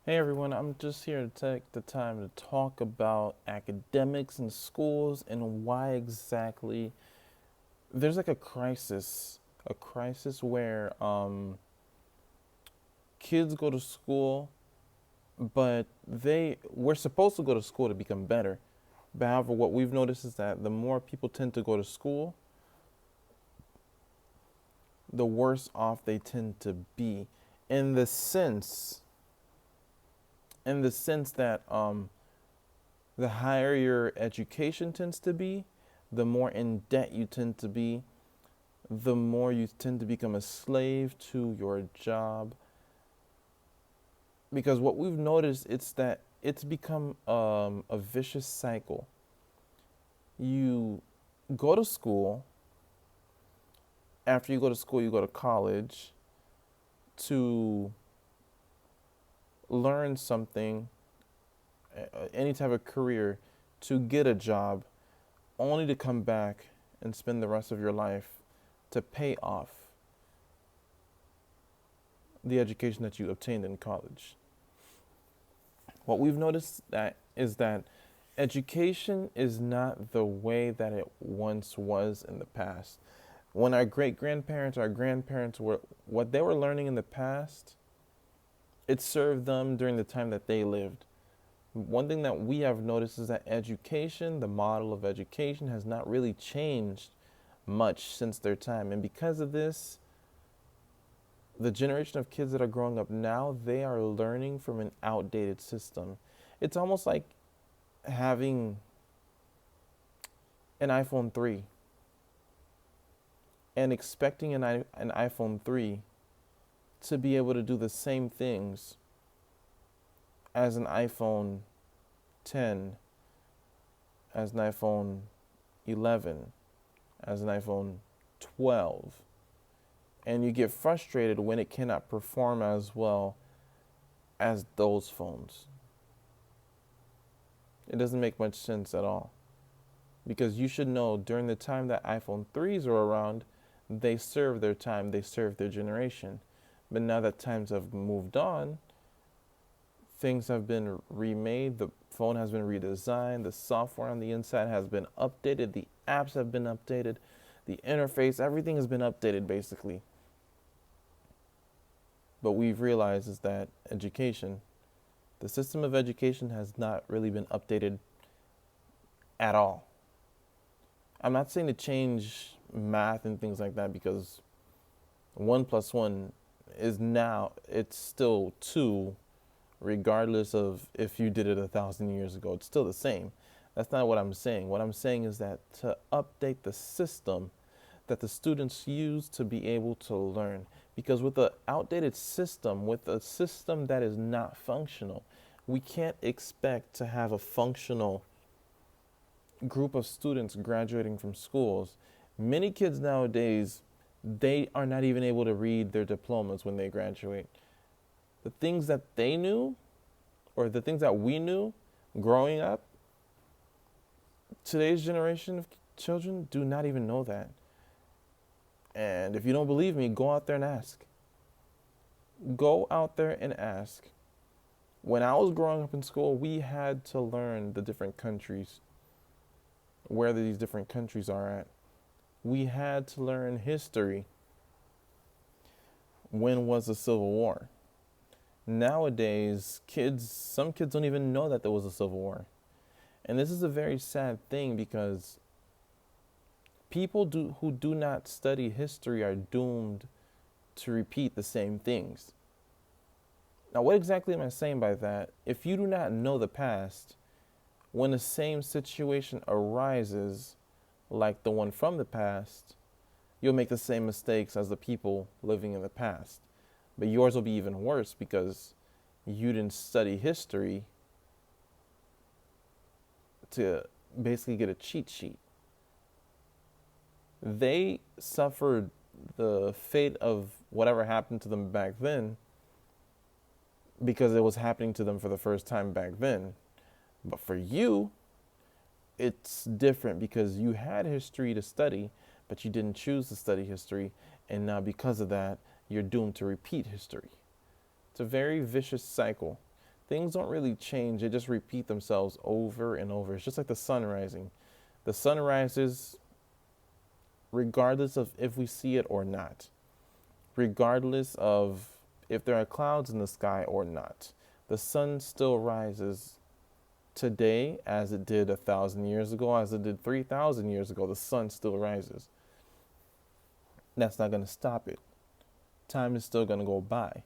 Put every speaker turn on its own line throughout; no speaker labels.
Hey everyone, I'm just here to take the time to talk about academics in schools and why exactly there's like a crisis where kids go to school, but we're supposed to go to school to become better. But however, what we've noticed is that the more people tend to go to school, the worse off they tend to be, in the sense, in the sense that the higher your education tends to be, the more in debt you tend to be, the more you tend to become a slave to your job. Because what we've noticed it's that it's become a vicious cycle. You go to school. After you go to school, you go to college to learn something, any type of career, to get a job, only to come back and spend the rest of your life to pay off the education that you obtained in college. What we've noticed that is that education is not the way that it once was in the past. When our great grandparents, our grandparents were what they were learning in the past, it served them during the time that they lived. One thing that we have noticed is that education, the model of education, has not really changed much since their time. And because of this, the generation of kids that are growing up now, they are learning from an outdated system. It's almost like having an iPhone 3 and expecting an iPhone 3 to be able to do the same things as an iPhone 10, as an iPhone 11, as an iPhone 12. And you get frustrated when it cannot perform as well as those phones. It doesn't make much sense at all. Because you should know during the time that iPhone 3s are around, they serve their time, they serve their generation. But now that times have moved on, things have been remade, the phone has been redesigned, the software on the inside has been updated, the apps have been updated, the interface, everything has been updated basically. But we've realized is that education, the system of education has not really been updated at all. I'm not saying to change math and things like that because 1 plus 1 is now, it's still 2, regardless of if you did it 1,000 years ago. It's still the same. That's not what I'm saying. What I'm saying is that to update the system that the students use to be able to learn. Because with an outdated system, with a system that is not functional, we can't expect to have a functional group of students graduating from schools. Many kids nowadays, they are not even able to read their diplomas when they graduate. The things that they knew, or the things that we knew growing up, today's generation of children do not even know that. And if you don't believe me, go out there and ask. Go out there and ask. When I was growing up in school, we had to learn the different countries, where these different countries are at. We had to learn history. When was the Civil War? Nowadays, some kids don't even know that there was a Civil War. And this is a very sad thing because who do not study history are doomed to repeat the same things. Now, what exactly am I saying by that? If you do not know the past, when the same situation arises, like the one from the past, you'll make the same mistakes as the people living in the past. But yours will be even worse because you didn't study history to basically get a cheat sheet. They suffered the fate of whatever happened to them back then because it was happening to them for the first time back then. But for you, it's different because you had history to study, but you didn't choose to study history. And now, because of that, you're doomed to repeat history. It's a very vicious cycle. things don't really change. They just repeat themselves over and over. It's just like the sun rising. The sun rises regardless of if we see it or not, regardless of if there are clouds in the sky or not. The sun still rises today as it did 1,000 years ago, as it did 3,000 years ago. The sun still rises. That's not going to stop it. Time is still going to go by.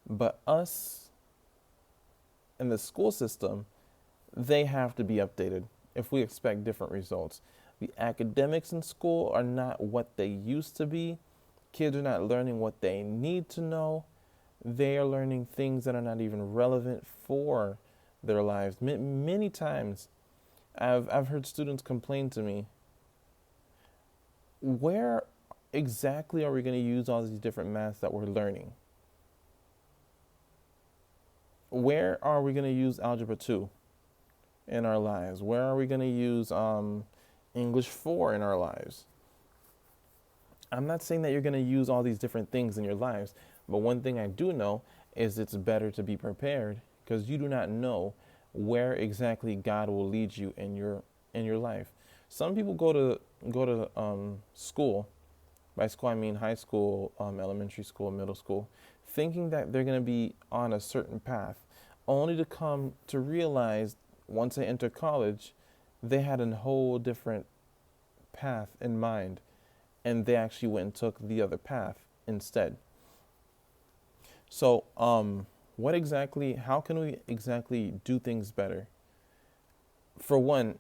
But us in the school system, they have to be updated if we expect different results. The academics in school are not what they used to be. Kids are not learning what they need to know. They are learning things that are not even relevant for their lives. Many times I've heard students complain to me, where exactly are we going to use all these different maths that we're learning? Where are we going to use Algebra 2 in our lives? Where are we going to use English 4 in our lives? I'm not saying that you're going to use all these different things in your lives, but one thing I do know is it's better to be prepared, because you do not know where exactly God will lead you in your life. Some people go to school. By school I mean high school, elementary school, middle school, thinking that they're going to be on a certain path, only to come to realize once they enter college, they had a whole different path in mind, and they actually went and took the other path instead. So, how can we exactly do things better? For one,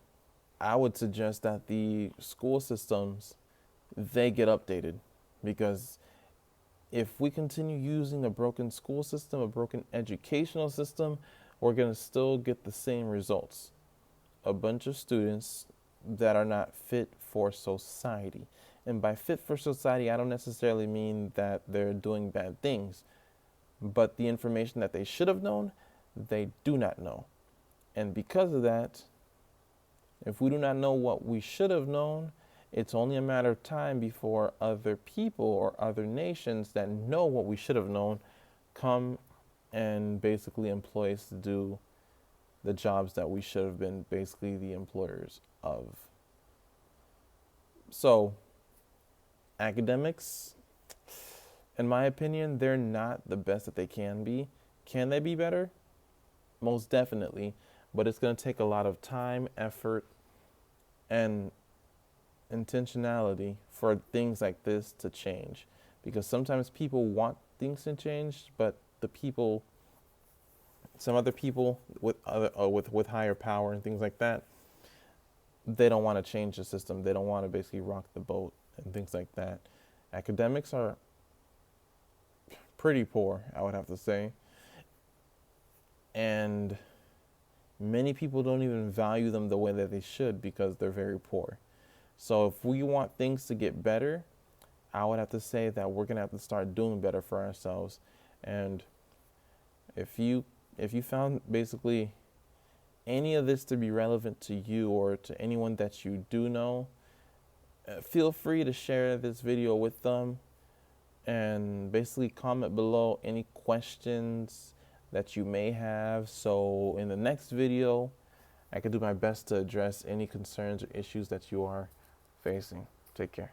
I would suggest that the school systems, they get updated, because if we continue using a broken school system, a broken educational system, we're going to still get the same results. A bunch of students that are not fit for society. And by fit for society, I don't necessarily mean that they're doing bad things, but the information that they should have known, they do not know. And because of that, if we do not know what we should have known, it's only a matter of time before other people or other nations that know what we should have known come and basically employ us to do the jobs that we should have been basically the employers of. So, academics, in my opinion, they're not the best that they can be. Can they be better? Most definitely. But it's going to take a lot of time, effort, and intentionality for things like this to change. Because sometimes people want things to change, but some other people with higher power and things like that, they don't want to change the system. They don't want to basically rock the boat and things like that. Academics are pretty poor, I would have to say. And many people don't even value them the way that they should, because they're very poor. So if we want things to get better, I would have to say that we're going to have to start doing better for ourselves. And if you found basically any of this to be relevant to you or to anyone that you do know, feel free to share this video with them, and basically comment below any questions that you may have. So in the next video, I can do my best to address any concerns or issues that you are facing. Take care.